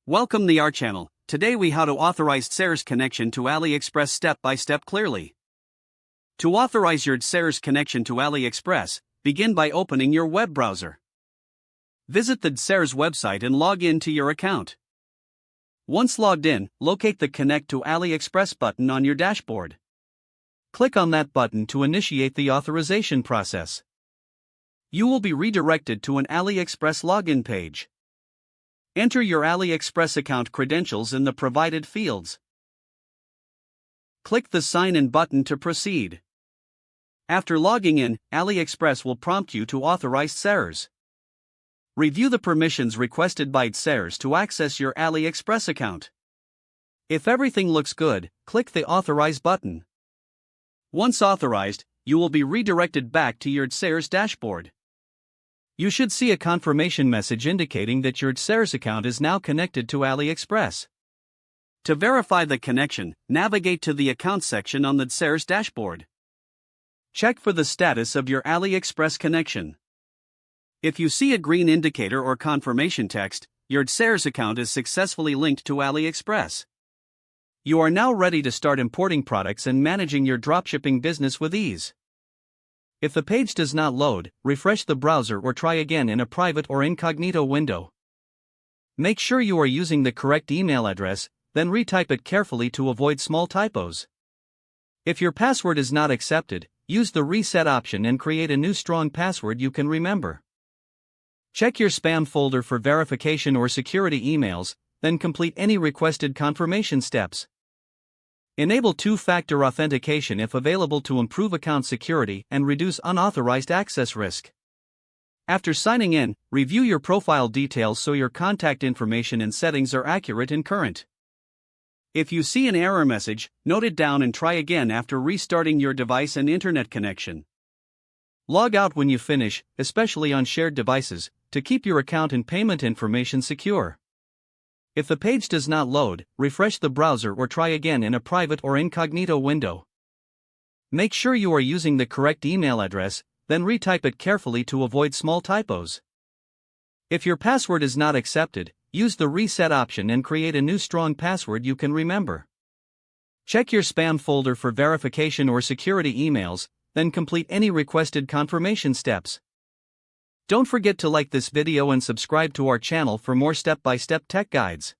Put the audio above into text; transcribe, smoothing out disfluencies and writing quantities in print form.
Welcome to our channel. Today we how to authorize DSers connection to AliExpress step by step clearly. To authorize your DSers connection to AliExpress, begin by opening your web browser. Visit the DSers website and log in to your account. Once logged in, locate the Connect to AliExpress button on your dashboard. Click on that button to initiate the authorization process. You will be redirected to an AliExpress login page. Enter your AliExpress account credentials in the provided fields. Click the Sign In button to proceed. After logging in, AliExpress will prompt you to authorize DSers. Review the permissions requested by DSers to access your AliExpress account. If everything looks good, click the Authorize button. Once authorized, you will be redirected back to your DSers dashboard. You should see a confirmation message indicating that your DSers account is now connected to AliExpress. To verify the connection, navigate to the Account section on the DSers dashboard. Check for the status of your AliExpress connection. If you see a green indicator or confirmation text, your DSers account is successfully linked to AliExpress. You are now ready to start importing products and managing your dropshipping business with ease. If the page does not load, refresh the browser or try again in a private or incognito window. Make sure you are using the correct email address, then retype it carefully to avoid small typos. If your password is not accepted, use the reset option and create a new strong password you can remember. Check your spam folder for verification or security emails, then complete any requested confirmation steps. Enable two-factor authentication if available to improve account security and reduce unauthorized access risk. After signing in, review your profile details so your contact information and settings are accurate and current. If you see an error message, note it down and try again after restarting your device and internet connection. Log out when you finish, especially on shared devices, to keep your account and payment information secure. If the page does not load, refresh the browser or try again in a private or incognito window. Make sure you are using the correct email address, then retype it carefully to avoid small typos. If your password is not accepted, use the reset option and create a new strong password you can remember. Check your spam folder for verification or security emails, then complete any requested confirmation steps. Don't forget to like this video and subscribe to our channel for more step-by-step tech guides.